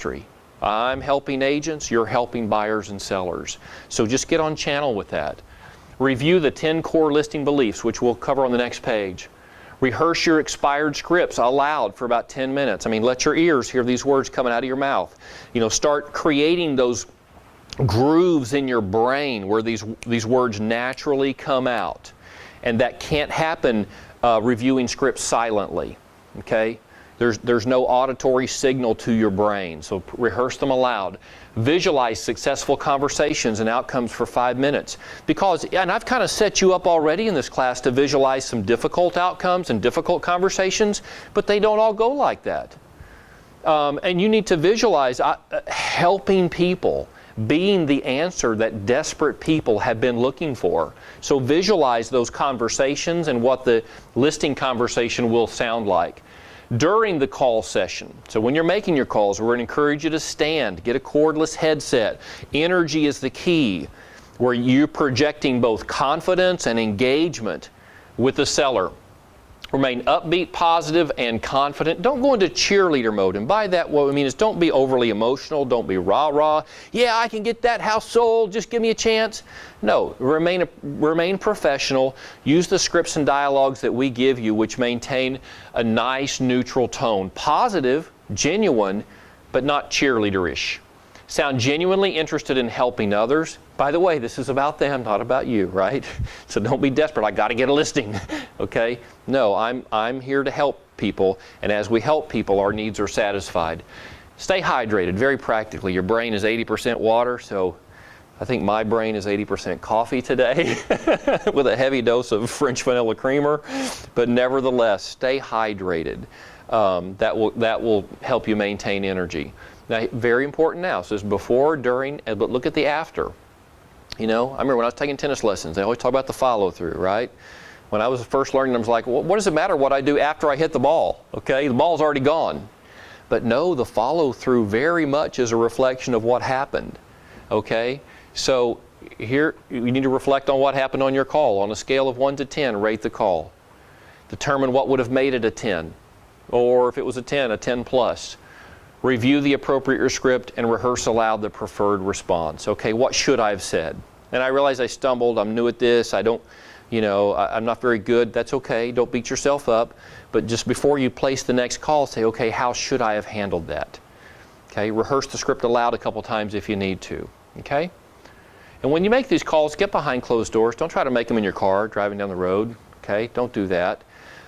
industry. I'm helping agents, you're helping buyers and sellers. So just get on channel with that. Review the 10 core listing beliefs, which we'll cover on the next page. Rehearse your expired scripts aloud for about 10 minutes. I mean, let your ears hear these words coming out of your mouth. You know, start creating those grooves in your brain where these words naturally come out. And that can't happen reviewing scripts silently, okay? There's no auditory signal to your brain, so rehearse them aloud. Visualize successful conversations and outcomes for 5 minutes. Because, and I've kind of set you up already in this class to visualize some difficult outcomes and difficult conversations, but they don't all go like that. And you need to visualize helping people, being the answer that desperate people have been looking for. So visualize those conversations and what the listing conversation will sound like. During the call session, so when you're making your calls, we're going to encourage you to stand, get a cordless headset. Energy is the key, where you're projecting both confidence and engagement with the seller. Remain upbeat, positive, and confident. Don't go into cheerleader mode. And by that, what I mean is don't be overly emotional. Don't be rah-rah. Yeah, I can get that house sold. Just give me a chance. No, remain professional. Use the scripts and dialogues that we give you, which maintain a nice, neutral tone. Positive, genuine, but not cheerleaderish. Sound genuinely interested in helping others. By the way, this is about them, not about you, right? So don't be desperate. I got to get a listing, okay? No, I'm here to help people, and as we help people, our needs are satisfied. Stay hydrated, very practically. Your brain is 80% water, so I think my brain is 80% coffee today with a heavy dose of French vanilla creamer, but nevertheless, stay hydrated. That will help you maintain energy. Now, very important now. So it's before, during, but look at the after. You know, I remember when I was taking tennis lessons, they always talk about the follow-through, right? When I was first learning, I was like, well, what does it matter what I do after I hit the ball? Okay, the ball's already gone. But no, the follow-through very much is a reflection of what happened. Okay, so here you need to reflect on what happened on your call. On a scale of 1 to 10, rate the call. Determine what would have made it a 10. Or if it was a 10, a 10 plus. Review the appropriate script and rehearse aloud the preferred response. Okay, what should I have said? And I realize I stumbled, I'm new at this, I don't, you know, I'm not very good. That's okay, don't beat yourself up. But just before you place the next call, say, okay, how should I have handled that? Okay, rehearse the script aloud a couple times if you need to. Okay? And when you make these calls, get behind closed doors. Don't try to make them in your car driving down the road. Okay, don't do that.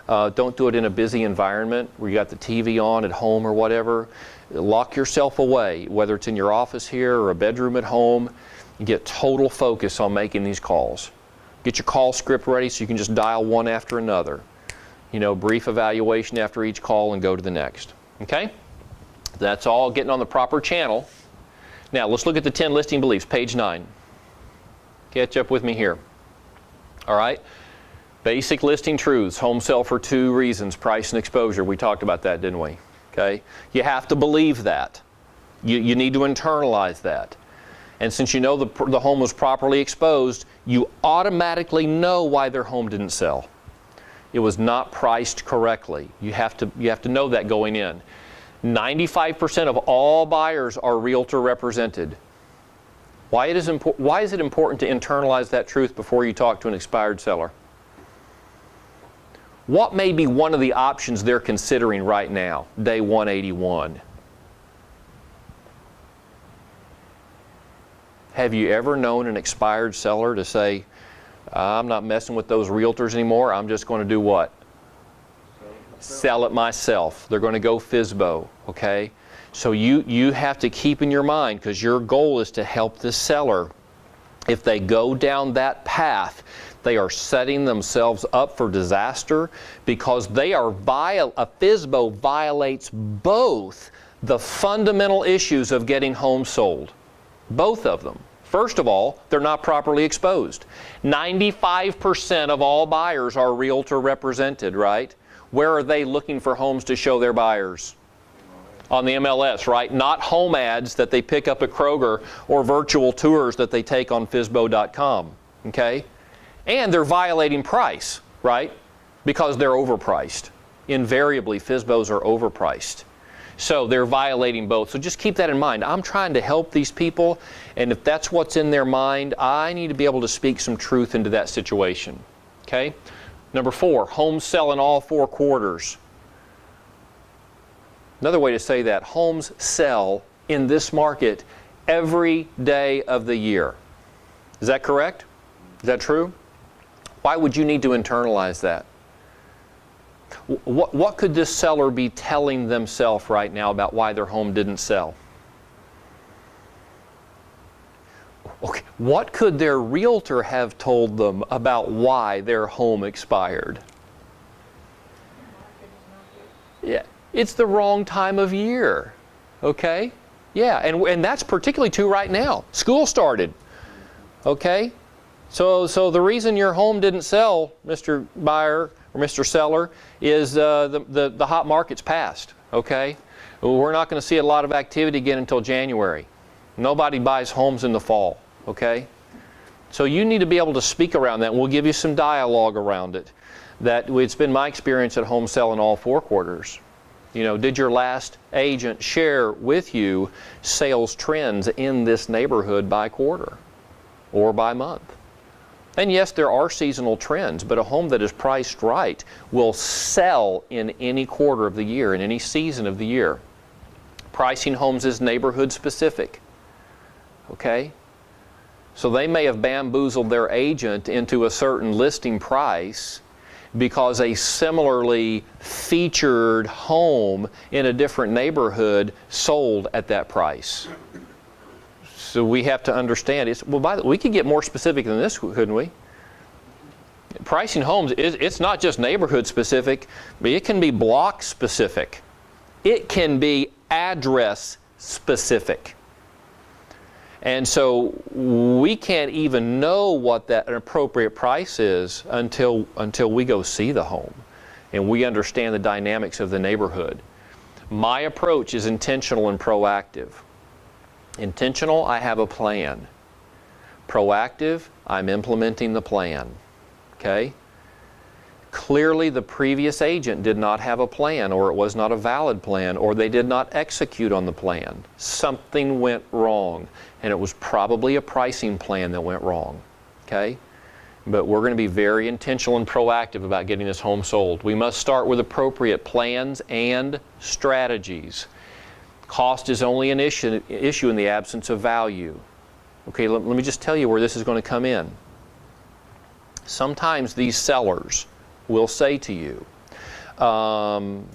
Don't do it in a busy environment where you got the TV on at home or whatever. Lock yourself away, whether it's in your office here or a bedroom at home. Get total focus on making these calls. Get your call script ready so you can just dial one after another. You know, brief evaluation after each call and go to the next. Okay? That's all getting on the proper channel. Now let's look at the 10 listing beliefs, page 9. Catch up with me here. All right? Basic listing truths. Homes sell for 2 reasons, price and exposure. We talked about that, didn't we? Okay? You have to believe that. You need to internalize that. And since you know the home was properly exposed, you automatically know why their home didn't sell. It was not priced correctly. You have to know that going in. 95% of all buyers are realtor represented. Why is it important to internalize that truth before you talk to an expired seller? What may be one of the options they're considering right now, day 181? Have you ever known an expired seller to say, I'm not messing with those realtors anymore, I'm just going to do what? Sell it myself. They're going to go FSBO, okay? So you have to keep in your mind, because your goal is to help this seller. If they go down that path, they are setting themselves up for disaster, because a FSBO violates both the fundamental issues of getting homes sold. Both of them. First of all, they're not properly exposed. 95% of all buyers are realtor represented, right? Where are they looking for homes to show their buyers? On the MLS, right? Not home ads that they pick up at Kroger or virtual tours that they take on FSBO.com, okay? And they're violating price, right? Because they're overpriced. Invariably, FSBOs are overpriced. So they're violating both. So just keep that in mind. I'm trying to help these people, and if that's what's in their mind, I need to be able to speak some truth into that situation. Okay? Number 4, homes sell in all 4 quarters. Another way to say that, homes sell in this market every day of the year. Is that correct? Is that true? Why would you need to internalize that? What could this seller be telling themselves right now about why their home didn't sell? Okay. What could their realtor have told them about why their home expired? Yeah, it's the wrong time of year. Okay? Yeah, and that's particularly true right now. School started. Okay? So the reason your home didn't sell, Mr. Buyer or Mr. Seller, is the hot market's passed. Okay? We're not going to see a lot of activity again until January. Nobody buys homes in the fall. Okay? So you need to be able to speak around that, and we'll give you some dialogue around it. That it's been my experience at home sell in all 4 quarters. You know, did your last agent share with you sales trends in this neighborhood by quarter or by month? And yes, there are seasonal trends, but a home that is priced right will sell in any quarter of the year, in any season of the year. Pricing homes is neighborhood specific. Okay? So they may have bamboozled their agent into a certain listing price because a similarly featured home in a different neighborhood sold at that price. So we have to understand, we could get more specific than this, couldn't we? Pricing homes, it's not just neighborhood specific, but it can be block specific. It can be address specific. And so we can't even know what an appropriate price is until we go see the home and we understand the dynamics of the neighborhood. My approach is intentional and proactive. Intentional, I have a plan. Proactive, I'm implementing the plan. Okay? Clearly the previous agent did not have a plan, or it was not a valid plan, or they did not execute on the plan. Something went wrong, and it was probably a pricing plan that went wrong. Okay? But we're going to be very intentional and proactive about getting this home sold. We must start with appropriate plans and strategies. Cost is only an issue in the absence of value. Okay, let me just tell you where this is going to come in. Sometimes these sellers will say to you, I'm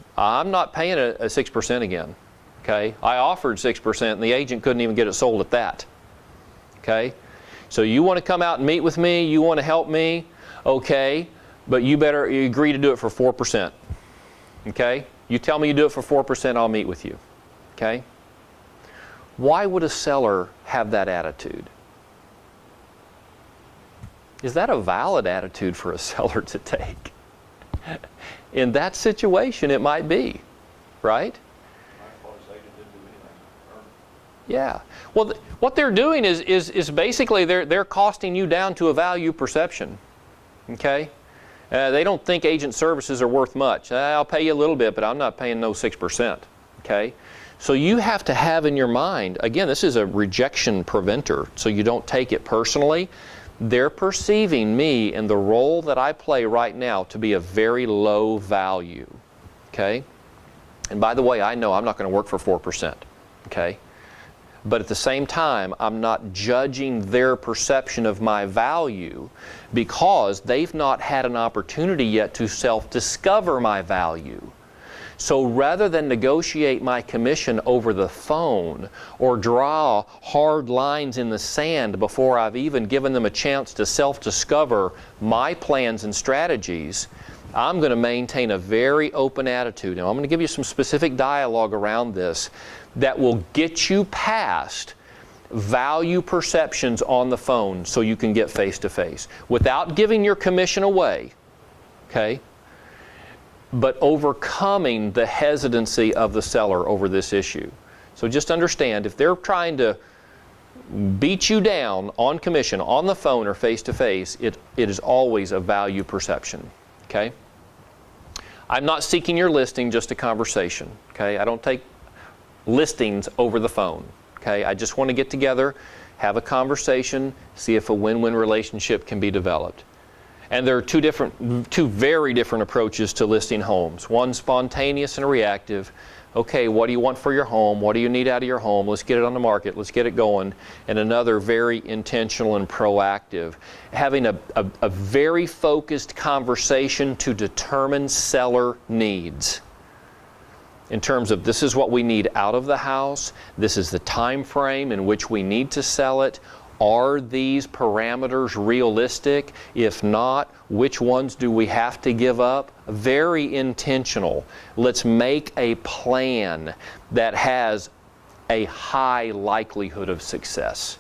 not paying a 6% again. Okay, I offered 6% and the agent couldn't even get it sold at that. Okay, so you want to come out and meet with me, you want to help me, okay, but you agree to do it for 4%. Okay, you tell me you do it for 4%, I'll meet with you. Okay, why would a seller have that attitude? Is that a valid attitude for a seller to take? In that situation, it might be, right? Yeah. Well, what they're doing is basically they're costing you down to a value perception. Okay? They don't think agent services are worth much. I'll pay you a little bit, but I'm not paying no 6%. Okay? So you have to have in your mind, again, this is a rejection preventer, so you don't take it personally. They're perceiving me and the role that I play right now to be a very low value. Okay? And by the way, I know I'm not going to work for 4%. Okay? But at the same time, I'm not judging their perception of my value because they've not had an opportunity yet to self-discover my value. So rather than negotiate my commission over the phone or draw hard lines in the sand before I've even given them a chance to self-discover my plans and strategies, I'm going to maintain a very open attitude. Now I'm going to give you some specific dialogue around this that will get you past value perceptions on the phone so you can get face-to-face without giving your commission away. Okay? But overcoming the hesitancy of the seller over this issue. So just understand, if they're trying to beat you down on commission, on the phone or face-to-face, it is always a value perception. Okay? I'm not seeking your listing, just a conversation. Okay? I don't take listings over the phone. Okay, I just want to get together, have a conversation, see if a win-win relationship can be developed. And there are two very different approaches to listing homes. One spontaneous and reactive. Okay, what do you want for your home? What do you need out of your home? Let's get it on the market. Let's get it going. And another very intentional and proactive. Having a very focused conversation to determine seller needs. In terms of, this is what we need out of the house. This is the time frame in which we need to sell it. Are these parameters realistic? If not, which ones do we have to give up? Very intentional. Let's make a plan that has a high likelihood of success.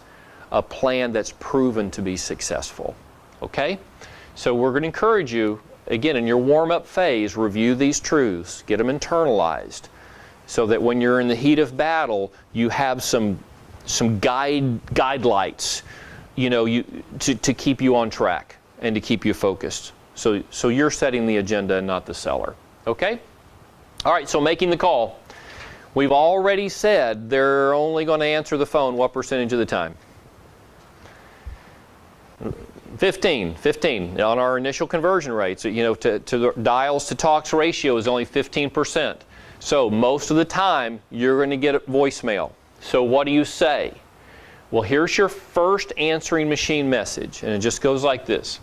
A plan that's proven to be successful. Okay? So we're going to encourage you, again, in your warm-up phase, review these truths. Get them internalized so that when you're in the heat of battle, you have some guidelights, you know, to keep you on track and to keep you focused. So you're setting the agenda and not the seller. Okay? All right, so making the call. We've already said they're only going to answer the phone what percentage of the time? 15 on our initial conversion rates. You know, to the dials to talks ratio is only 15%. So most of the time you're going to get a voicemail. So what do you say? Well, here's your first answering machine message, and it just goes like this.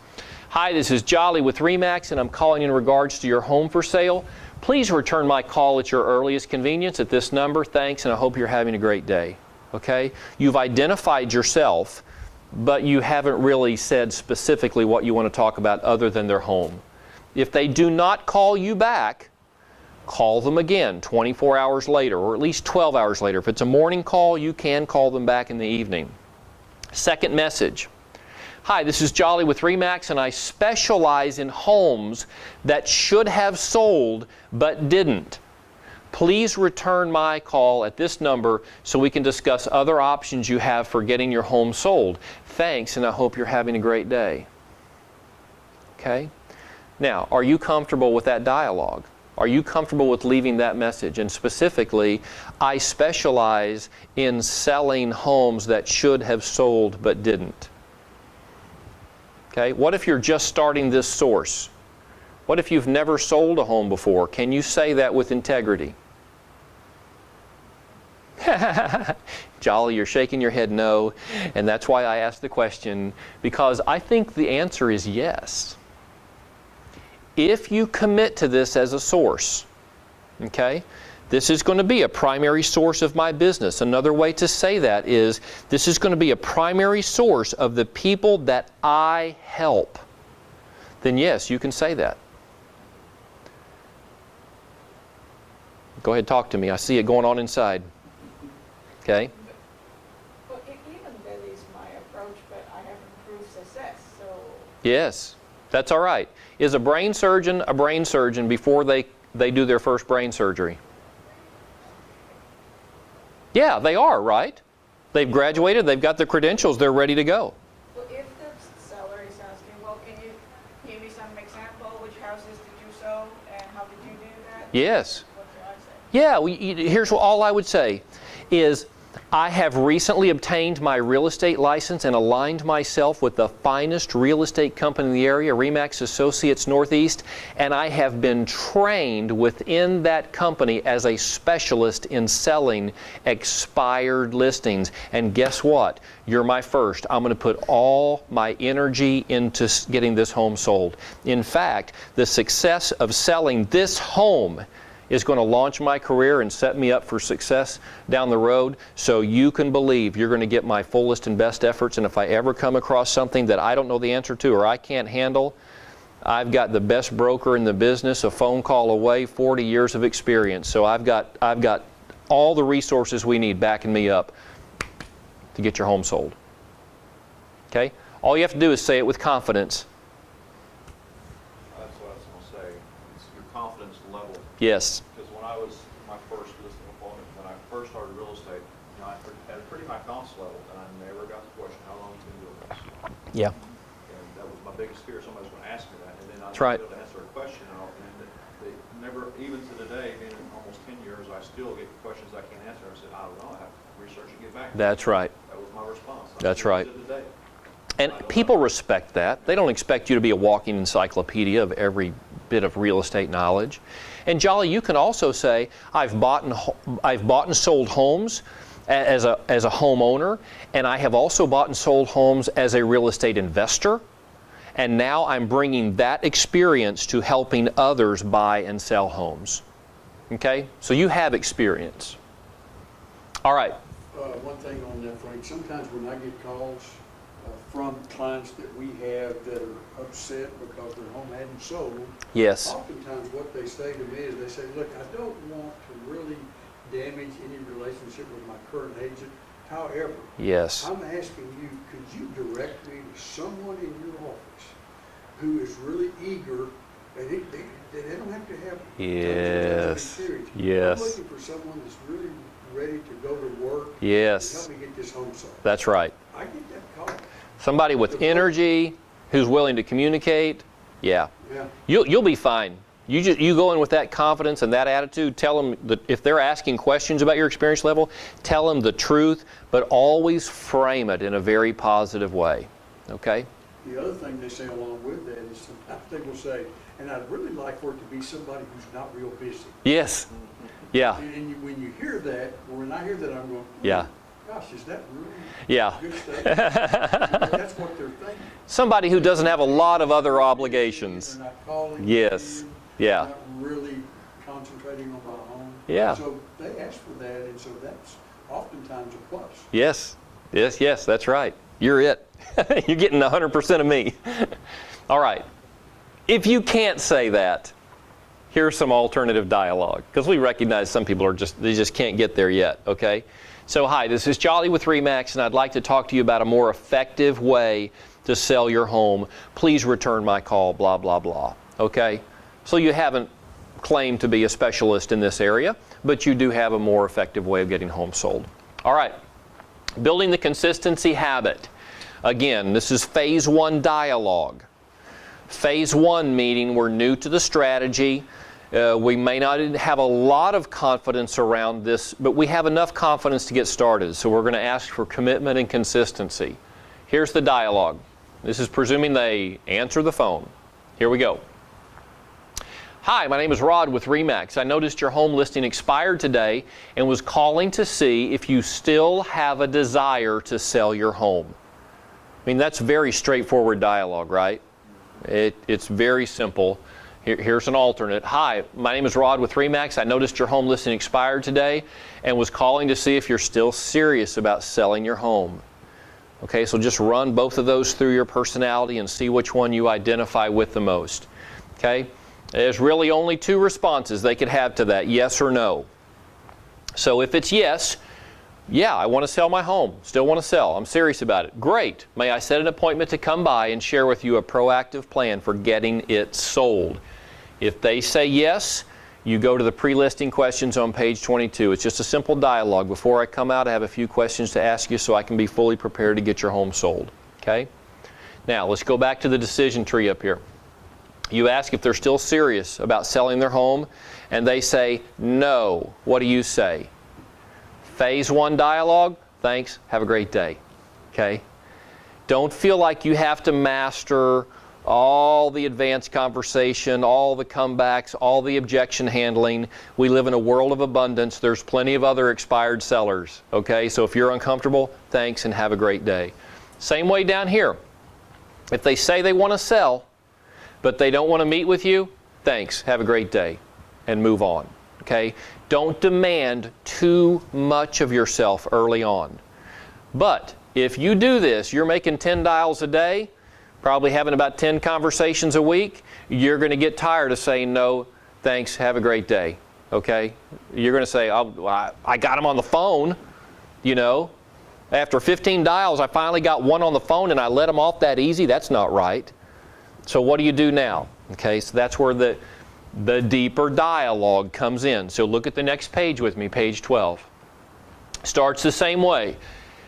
Hi, this is Jolly with RE/MAX, and I'm calling in regards to your home for sale. Please return my call at your earliest convenience at this number. Thanks, and I hope you're having a great day. Okay? You've identified yourself, but you haven't really said specifically what you want to talk about other than their home. If they do not call you back, call them again 24 hours later, or at least 12 hours later. If it's a morning call, you can call them back in the evening. Second message. Hi, this is Jolly with RE/MAX, and I specialize in homes that should have sold but didn't. Please return my call at this number so we can discuss other options you have for getting your home sold. Thanks, and I hope you're having a great day. Okay? Now, are you comfortable with that dialogue? Are you comfortable with leaving that message? And specifically, I specialize in selling homes that should have sold but didn't. Okay? What if you're just starting this source? What if you've never sold a home before? Can you say that with integrity? Jolly, you're shaking your head no, and that's why I asked the question, because I think the answer is yes. If you commit to this as a source, okay, this is going to be a primary source of my business. Another way to say that is, this is going to be a primary source of the people that I help. Then yes, you can say that. Go ahead, talk to me. I see it going on inside. Okay? Well, even that is my approach, but I have improved success, so... Yes, that's all right. Is a brain surgeon before they do their first brain surgery? Yeah, they are, right? They've graduated, they've got their credentials, they're ready to go. Well, if the seller is asking, well, can you give me some example? Which houses did you sell, and how did you do that? Yes. What do I say? Yeah, here's what all I would say is, I have recently obtained my real estate license and aligned myself with the finest real estate company in the area, RE/MAX Associates Northeast, and I have been trained within that company as a specialist in selling expired listings. And guess what? You're my first. I'm going to put all my energy into getting this home sold. In fact, the success of selling this home is going to launch my career and set me up for success down the road, so you can believe you're going to get my fullest and best efforts. And if I ever come across something that I don't know the answer to or I can't handle, I've got the best broker in the business, a phone call away, 40 years of experience. So I've got all the resources we need backing me up to get your home sold. Okay? All you have to do is say it with confidence. That's what I was going to say. It's your confidence level. Yes. Because when I was my first listing appointment, when I first started real estate, I had a pretty high confidence level, and I never got the question, how long have you been doing this? Yeah. And that was my biggest fear. Somebody's going to ask me that, and then I was That's right. able to answer a question, and the never, even to today, being in almost 10 years, I still get questions I can't answer. I said, I don't know, I have to research and get back to you. That's right. That was my response. That's right. Today. And people respect that. They don't expect you to be a walking encyclopedia of every bit of real estate knowledge. And Jolly, you can also say, I've bought and sold homes as a homeowner, and I have also bought and sold homes as a real estate investor. And now I'm bringing that experience to helping others buy and sell homes. Okay? So you have experience. All right. One thing on that, Frank, sometimes when I get calls from clients that we have that are upset because their home hadn't sold, Yes. oftentimes what they say to me is they say, look, I don't want to really damage any relationship with my current agent. However, Yes. I'm asking you, could you direct me to someone in your office who is really eager, and they don't have to have Yes. Yes. I'm looking for someone that's really ready to go to work and Yes. help me get this home sold. That's right. I get that call. Somebody with energy, who's willing to communicate. Yeah. Yeah. You'll be fine. You go in with that confidence and that attitude. Tell them that if they're asking questions about your experience level, tell them the truth, but always frame it in a very positive way. Okay? The other thing they say along with that is sometimes they will say, and I'd really like for it to be somebody who's not real busy. Yes. Yeah. And when you hear that, or when I hear that, I'm going, Yeah. gosh, is that really Yeah. good stuff? That's what they're thinking. Somebody who doesn't have a lot of other obligations. They're not calling. Yes. you, Yeah. Not really concentrating on my home. Yeah. So they ask for that, and so that's oftentimes a plus. Yes. Yes, yes, that's right. You're it. You're getting 100% of me. All right. If you can't say that, here's some alternative dialogue, because we recognize some people they just can't get there yet, okay? So hi, this is Jolly with RE/MAX, and I'd like to talk to you about a more effective way to sell your home. Please return my call, blah, blah, blah, okay? So you haven't claimed to be a specialist in this area, but you do have a more effective way of getting homes sold. All right, building the consistency habit. Again, this is phase 1 dialogue. Phase 1 meaning we're new to the strategy. We may not have a lot of confidence around this, but we have enough confidence to get started. So we're going to ask for commitment and consistency. Here's the dialogue. This is presuming they answer the phone. Here we go. Hi, my name is Rod with RE/MAX. I noticed your home listing expired today and was calling to see if you still have a desire to sell your home. I mean, that's very straightforward dialogue, right? It's very simple. Here's an alternate. Hi, my name is Rod with RE/MAX. I noticed your home listing expired today and was calling to see if you're still serious about selling your home. Okay, so just run both of those through your personality and see which one you identify with the most. Okay, there's really only 2 responses they could have to that, yes or no. So if it's yes, yeah, I want to sell my home, still want to sell, I'm serious about it. Great, may I set an appointment to come by and share with you a proactive plan for getting it sold? If they say yes, you go to the pre-listing questions on page 22. It's just a simple dialogue. Before I come out, I have a few questions to ask you so I can be fully prepared to get your home sold. Okay? Now, let's go back to the decision tree up here. You ask if they're still serious about selling their home, and they say no. What do you say? Phase 1 dialogue, thanks, have a great day. Okay? Don't feel like you have to master all the advanced conversation, all the comebacks, all the objection handling. We live in a world of abundance. There's plenty of other expired sellers. Okay? So if you're uncomfortable, thanks and have a great day. Same way down here. If they say they want to sell, but they don't want to meet with you, thanks, have a great day, and move on. Okay? Don't demand too much of yourself early on. But if you do this, you're making 10 dials a day, probably having about 10 conversations a week, you're going to get tired of saying no, thanks, have a great day. Okay? You're going to say, oh, I got him on the phone, you know. After 15 dials, I finally got one on the phone and I let him off that easy. That's not right. So what do you do now? Okay, so that's where the deeper dialogue comes in. So look at the next page with me, page 12. Starts the same way.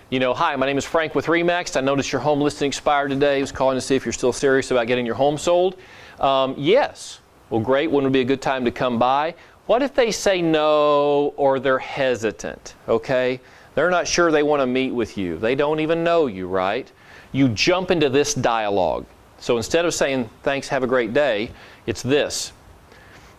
You know, hi, my name is Frank with RE/MAX. I noticed your home listing expired today. I was calling to see if you're still serious about getting your home sold. Yes. Well, great. When would be a good time to come by? What if they say no or they're hesitant, okay? They're not sure they want to meet with you. They don't even know you, right? You jump into this dialogue. So instead of saying, thanks, have a great day, it's this.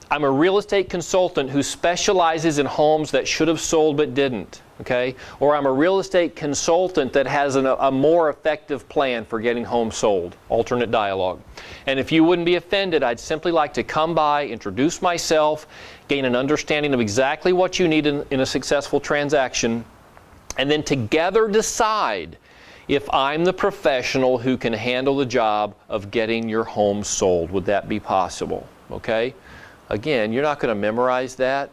I'm a real estate consultant who specializes in homes that should have sold but didn't, okay? Or I'm a real estate consultant that has a more effective plan for getting homes sold, alternate dialogue. And if you wouldn't be offended, I'd simply like to come by, introduce myself, gain an understanding of exactly what you need in a successful transaction, and then together decide if I'm the professional who can handle the job of getting your home sold. Would that be possible, okay? Again, you're not going to memorize that.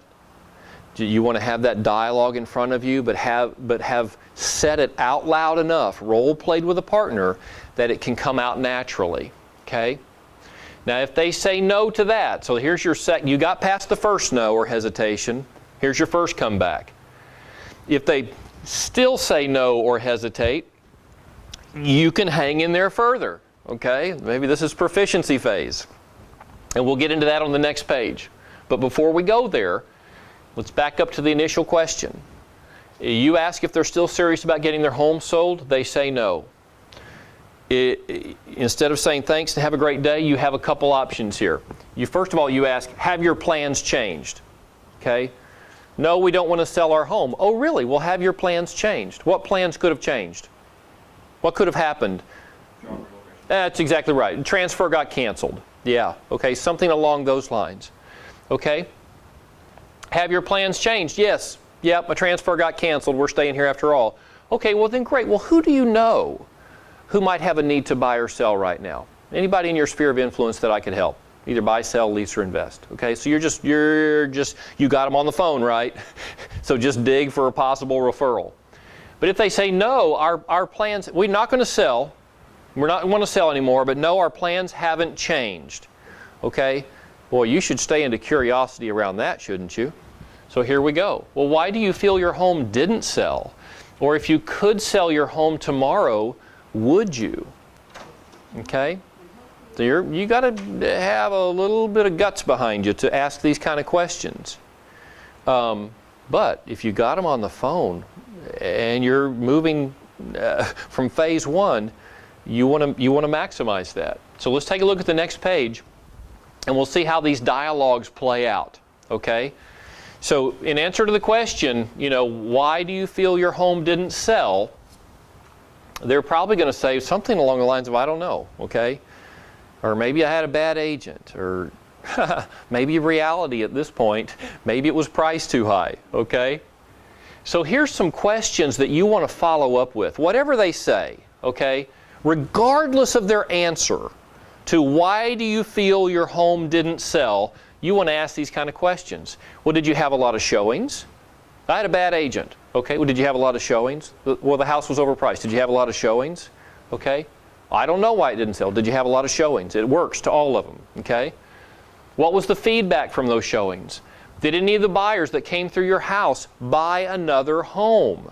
You want to have that dialogue in front of you, but have said it out loud enough, role-played with a partner, that it can come out naturally, okay? Now, if they say no to that, so here's your you got past the first no or hesitation, here's your first comeback. If they still say no or hesitate, you can hang in there further, okay? Maybe this is proficiency phase. And we'll get into that on the next page. But before we go there, let's back up to the initial question. You ask if they're still serious about getting their home sold, they say no. Instead of saying thanks and have a great day, you have a couple options here. First of all, you ask, have your plans changed? Okay? No, we don't want to sell our home. Oh, really? Well, have your plans changed? What plans could have changed? What could have happened? That's exactly right. Transfer got canceled. Yeah, okay, something along those lines. Okay? Have your plans changed? Yes. Yep, my transfer got canceled. We're staying here after all. Okay, well then great. Well, who do you know who might have a need to buy or sell right now? Anybody in your sphere of influence that I could help? Either buy, sell, lease, or invest. Okay, so you got them on the phone, right? So just dig for a possible referral. But if they say no, our plans, we're not going to sell. We're not going to sell anymore, but no, our plans haven't changed. Okay? Boy, you should stay into curiosity around that, shouldn't you? So here we go. Well, why do you feel your home didn't sell? Or if you could sell your home tomorrow, would you? Okay? So you got to have a little bit of guts behind you to ask these kind of questions. But if you got them on the phone and you're moving from phase one, you want to maximize that. So let's take a look at the next page, and we'll see how these dialogues play out. Okay? So in answer to the question, why do you feel your home didn't sell? They're probably going to say something along the lines of, I don't know. Okay? Or maybe I had a bad agent, or maybe reality at this point, maybe it was priced too high. Okay? So here's some questions that you want to follow up with. Whatever they say, okay? Regardless of their answer to why do you feel your home didn't sell, you want to ask these kind of questions. Well, did you have a lot of showings? I had a bad agent. Okay, well, did you have a lot of showings? Well, the house was overpriced. Did you have a lot of showings? Okay, I don't know why it didn't sell. Did you have a lot of showings? It works to all of them. Okay, what was the feedback from those showings? Did any of the buyers that came through your house buy another home?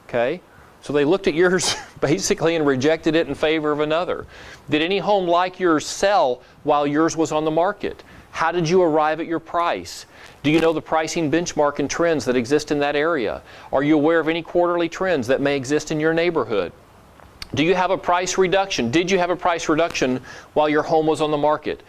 Okay. So they looked at yours basically and rejected it in favor of another. Did any home like yours sell while yours was on the market? How did you arrive at your price? Do you know the pricing benchmark and trends that exist in that area? Are you aware of any quarterly trends that may exist in your neighborhood? Do you have a price reduction? Did you have a price reduction while your home was on the market?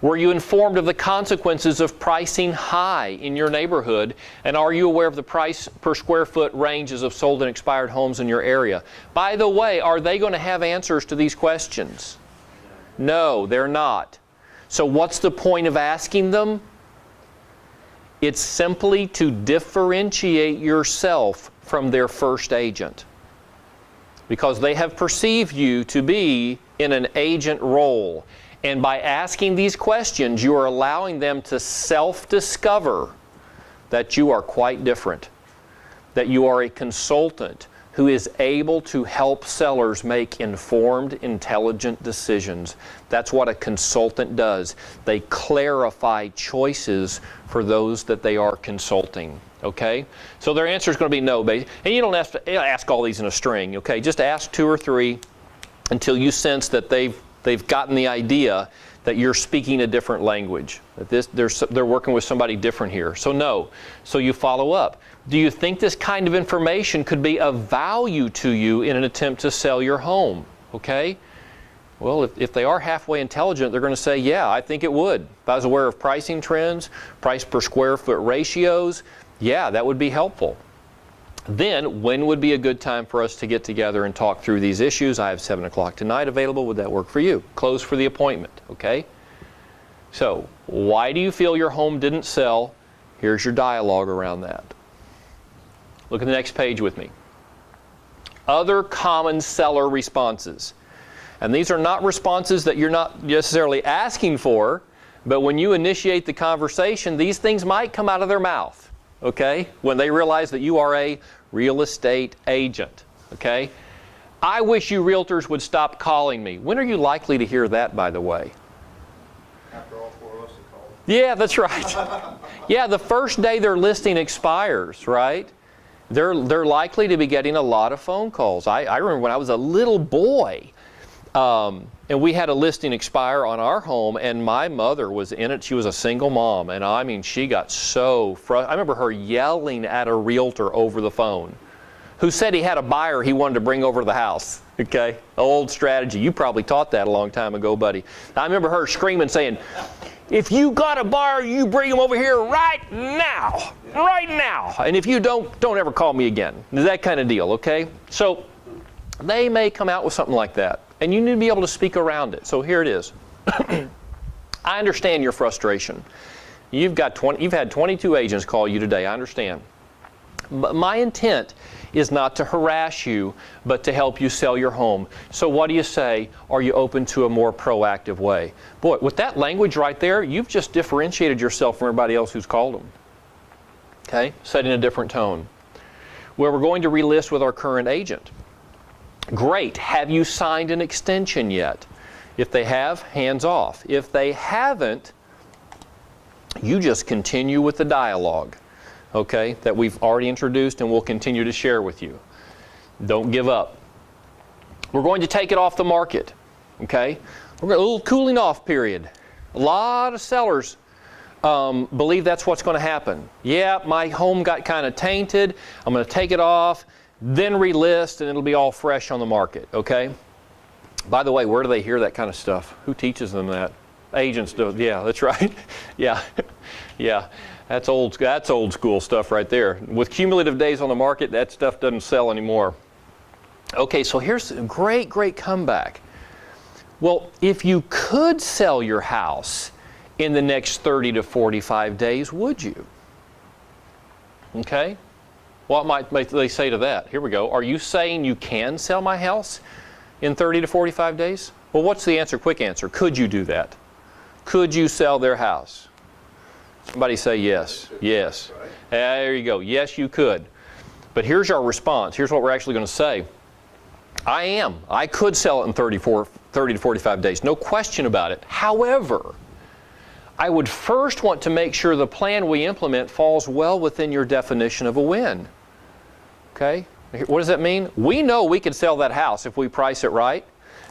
Were you informed of the consequences of pricing high in your neighborhood? And are you aware of the price per square foot ranges of sold and expired homes in your area? By the way, are they going to have answers to these questions? No, they're not. So what's the point of asking them? It's simply to differentiate yourself from their first agent, because they have perceived you to be in an agent role. And by asking these questions, you are allowing them to self-discover that you are quite different, that you are a consultant who is able to help sellers make informed, intelligent decisions. That's what a consultant does. They clarify choices for those that they are consulting. Okay? So their answer is going to be no. And you don't have to ask all these in a string. Okay? Just ask 2 or 3 until you sense that they've gotten the idea that you're speaking a different language, that they're working with somebody different here. So no. So you follow up. Do you think this kind of information could be of value to you in an attempt to sell your home? Okay? Well, if they are halfway intelligent, they're going to say, yeah, I think it would. If I was aware of pricing trends, price per square foot ratios, yeah, that would be helpful. Then, when would be a good time for us to get together and talk through these issues? I have 7 o'clock tonight available. Would that work for you? Close for the appointment, okay? So, why do you feel your home didn't sell? Here's your dialogue around that. Look at the next page with me. Other common seller responses. And these are not responses that you're not necessarily asking for, but when you initiate the conversation, these things might come out of their mouth, okay? When they realize that you are a real estate agent, okay? I wish you realtors would stop calling me. When are you likely to hear that, by the way? After all 4 of us have called. Yeah, that's right. Yeah, the first day their listing expires, right? They're likely to be getting a lot of phone calls. I remember when I was a little boy, and we had a listing expire on our home, and my mother was in it. She was a single mom, and I mean, she got so frustrated. I remember her yelling at a realtor over the phone who said he had a buyer he wanted to bring over to the house. Okay, old strategy. You probably taught that a long time ago, buddy. I remember her screaming, saying, if you got a buyer, you bring him over here right now. Right now. And if you don't ever call me again. That kind of deal, okay? So they may come out with something like that. And you need to be able to speak around it. So here it is. I understand your frustration. You've had 22 agents call you today. I understand. But my intent is not to harass you, but to help you sell your home. So what do you say? Are you open to a more proactive way? Boy, with that language right there, you've just differentiated yourself from everybody else who's called them. Okay? Setting a different tone. Well, we're going to relist with our current agent. Great. Have you signed an extension yet? If they have, hands off. If they haven't, you just continue with the dialogue, okay, that we've already introduced and we'll continue to share with you. Don't give up. We're going to take it off the market, okay? We're going to a little cooling off period. A lot of sellers believe that's what's going to happen. Yeah, my home got kind of tainted. I'm going to take it off, then relist, and it'll be all fresh on the market, okay? By the way, where do they hear that kind of stuff? Who teaches them that? Agents do. Yeah, that's right. Yeah, yeah. That's old school stuff right there. With cumulative days on the market, that stuff doesn't sell anymore. Okay, so here's a great comeback. Well, if you could sell your house in the next 30 to 45 days, would you? Okay? What might they say to that? Here we go. Are you saying you can sell my house in 30 to 45 days? Well, what's the answer? Quick answer. Could you do that? Could you sell their house? Somebody say yes. Yes. There you go. Yes, you could. But here's our response. Here's what we're actually going to say. I could sell it in 30 to 45 days. No question about it. However, I would first want to make sure the plan we implement falls well within your definition of a win. Okay? What does that mean? We know we could sell that house if we price it right.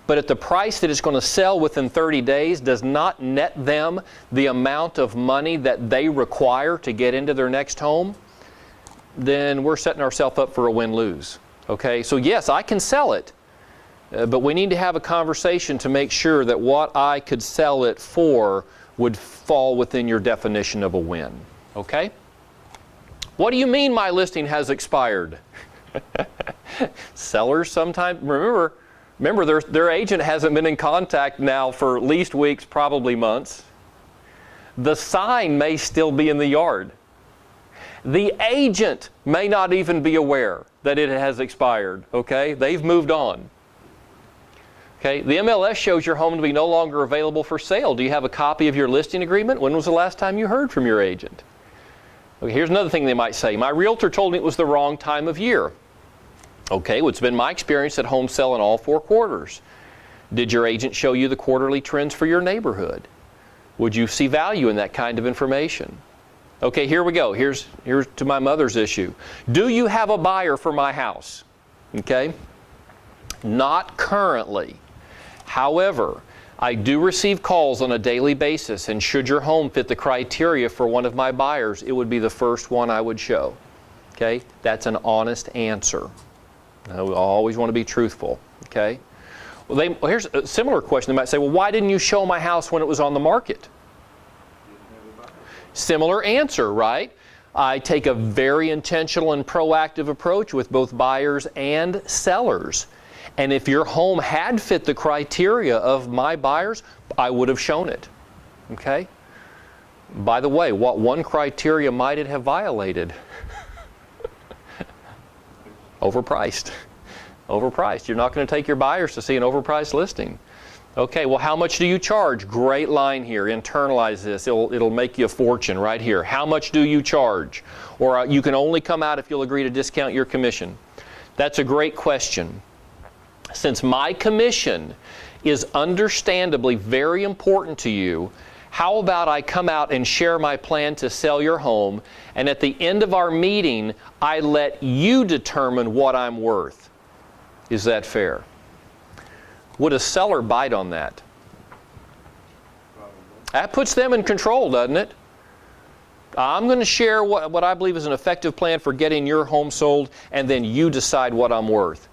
But at the price that it's going to sell within 30 days does not net them the amount of money that they require to get into their next home, then we're setting ourselves up for a win-lose. Okay? So yes, I can sell it, but we need to have a conversation to make sure that what I could sell it for would fall within your definition of a win. Okay? What do you mean my listing has expired? Sellers sometimes, remember their agent hasn't been in contact now for at least weeks, probably months. The sign may still be in the yard. The agent may not even be aware that it has expired, okay? They've moved on. Okay, the MLS shows your home to be no longer available for sale. Do you have a copy of your listing agreement? When was the last time you heard from your agent? Okay, here's another thing they might say. My realtor told me it was the wrong time of year. Okay, well, it's been my experience that homes sell in all 4 quarters. Did your agent show you the quarterly trends for your neighborhood? Would you see value in that kind of information? Okay, here we go. Here's to my mother's issue. Do you have a buyer for my house? Okay, not currently. However, I do receive calls on a daily basis, and should your home fit the criteria for one of my buyers, it would be the first one I would show. Okay? That's an honest answer. I always want to be truthful. Okay? Well, here's a similar question. They might say, well, why didn't you show my house when it was on the market? Similar answer, right? I take a very intentional and proactive approach with both buyers and sellers. And if your home had fit the criteria of my buyers, I would have shown it. Okay? By the way, what one criteria might it have violated? Overpriced. Overpriced. You're not going to take your buyers to see an overpriced listing. Okay, well, how much do you charge? Great line here. Internalize this. It'll make you a fortune right here. How much do you charge? Or you can only come out if you'll agree to discount your commission. That's a great question. Since my commission is understandably very important to you, how about I come out and share my plan to sell your home, and at the end of our meeting, I let you determine what I'm worth? Is that fair? Would a seller bite on that? That puts them in control, doesn't it? I'm going to share what I believe is an effective plan for getting your home sold, and then you decide what I'm worth.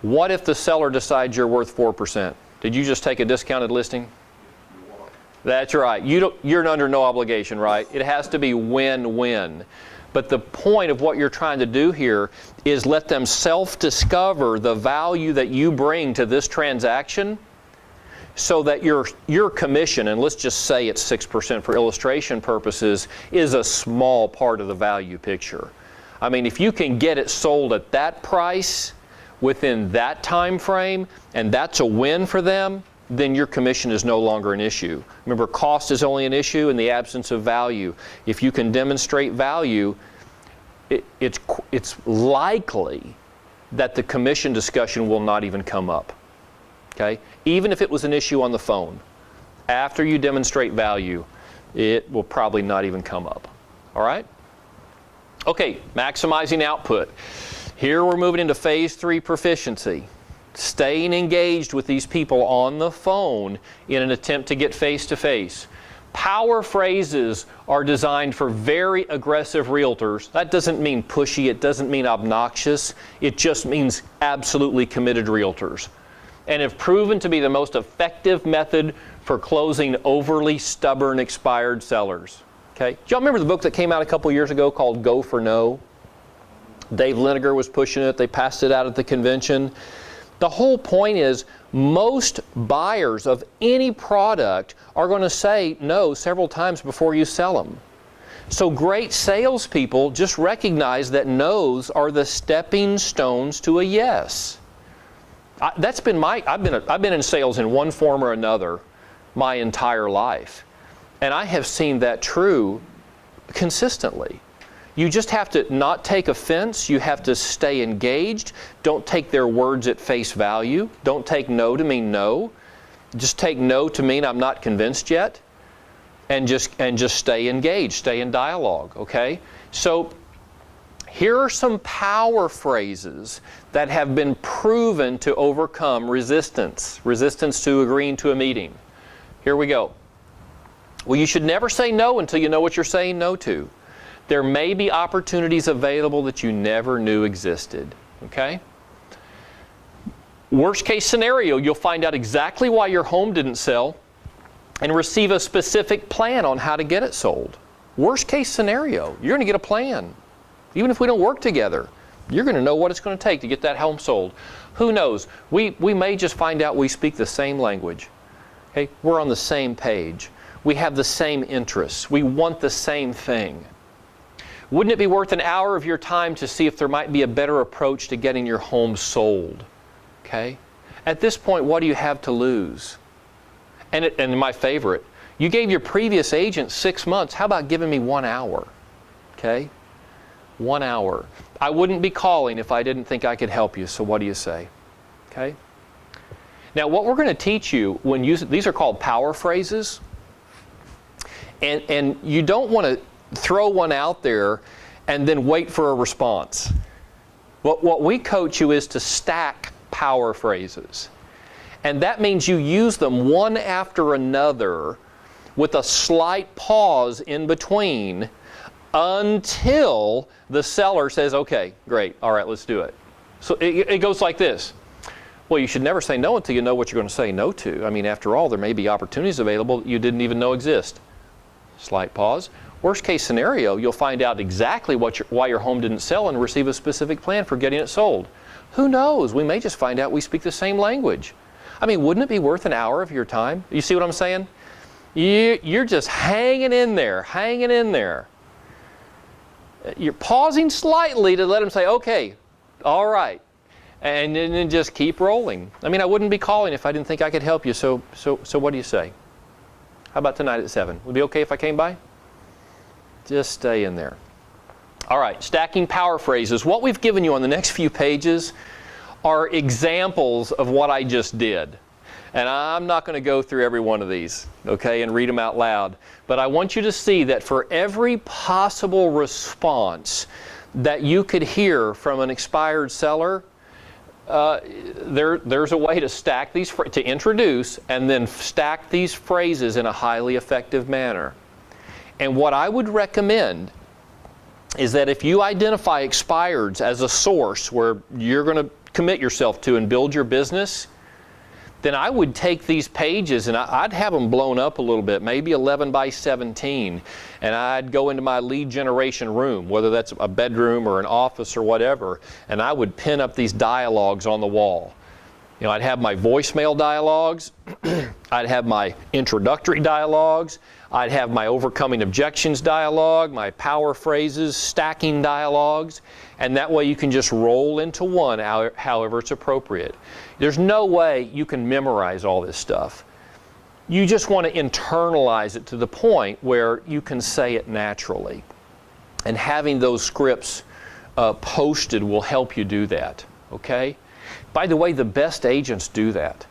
What if the seller decides you're worth 4%? Did you just take a discounted listing? That's right. You're under no obligation, right? It has to be win-win. But the point of what you're trying to do here is let them self-discover the value that you bring to this transaction, so that your commission, and let's just say it's 6% for illustration purposes, is a small part of the value picture. I mean, if you can get it sold at that price within that time frame, and that's a win for them, then your commission is no longer an issue. Remember, cost is only an issue in the absence of value. If you can demonstrate value, it's likely that the commission discussion will not even come up. Okay? Even if it was an issue on the phone, after you demonstrate value, it will probably not even come up. All right? Okay, maximizing output. Here we're moving into phase 3 proficiency. Staying engaged with these people on the phone in an attempt to get face-to-face. Power phrases are designed for very aggressive realtors. That doesn't mean pushy, it doesn't mean obnoxious, it just means absolutely committed realtors. And have proven to be the most effective method for closing overly stubborn expired sellers. Okay? Do y'all remember the book that came out a couple years ago called Go for No? Dave Liniger was pushing it, they passed it out at the convention. The whole point is, most buyers of any product are going to say no several times before you sell them. So great salespeople just recognize that no's are the stepping stones to a yes. That's been I've been in sales in one form or another my entire life, and I have seen that true consistently. You just have to not take offense. You have to stay engaged. Don't take their words at face value. Don't take no to mean no. Just take no to mean I'm not convinced yet. And just stay engaged. Stay in dialogue. Okay? So here are some power phrases that have been proven to overcome resistance. Resistance to agreeing to a meeting. Here we go. Well, you should never say no until you know what you're saying no to. There may be opportunities available that you never knew existed. Okay? Worst case scenario, you'll find out exactly why your home didn't sell and receive a specific plan on how to get it sold. Worst case scenario, you're going to get a plan. Even if we don't work together, you're going to know what it's going to take to get that home sold. Who knows? We may just find out we speak the same language. Okay? We're on the same page. We have the same interests. We want the same thing. Wouldn't it be worth an hour of your time to see if there might be a better approach to getting your home sold? Okay? At this point, what do you have to lose? And my favorite, you gave your previous agent 6 months. How about giving me 1 hour? Okay? 1 hour. I wouldn't be calling if I didn't think I could help you, so what do you say? Okay? Now, what we're going to teach you when these are called power phrases, and you don't want to throw one out there and then wait for a response. What we coach you is to stack power phrases. And that means you use them one after another with a slight pause in between until the seller says, okay, great, all right, let's do it. So it goes like this. Well, you should never say no until you know what you're going to say no to. I mean, after all, there may be opportunities available that you didn't even know exist. Slight pause. Worst case scenario, you'll find out exactly why your home didn't sell and receive a specific plan for getting it sold. Who knows? We may just find out we speak the same language. I mean, wouldn't it be worth an hour of your time? You see what I'm saying? You're just hanging in there, hanging in there. You're pausing slightly to let them say, okay, all right, and then just keep rolling. I mean, I wouldn't be calling if I didn't think I could help you, so what do you say? How about tonight at 7? Would it be okay if I came by? Just stay in there. All right, stacking power phrases. What we've given you on the next few pages are examples of what I just did. And I'm not going to go through every one of these, okay, and read them out loud. But I want you to see that for every possible response that you could hear from an expired seller, there's a way to stack these, to introduce and then stack these phrases in a highly effective manner. And what I would recommend is that if you identify expireds as a source where you're going to commit yourself to and build your business, then I would take these pages and I'd have them blown up a little bit, maybe 11 by 17, and I'd go into my lead generation room, whether that's a bedroom or an office or whatever, and I would pin up these dialogues on the wall. You know, I'd have my voicemail dialogues, I'd have my introductory dialogues, I'd have my overcoming objections dialogue, my power phrases, stacking dialogues, and that way you can just roll into one however it's appropriate. There's no way you can memorize all this stuff. You just want to internalize it to the point where you can say it naturally. And having those scripts posted will help you do that, okay? By the way, the best agents do that.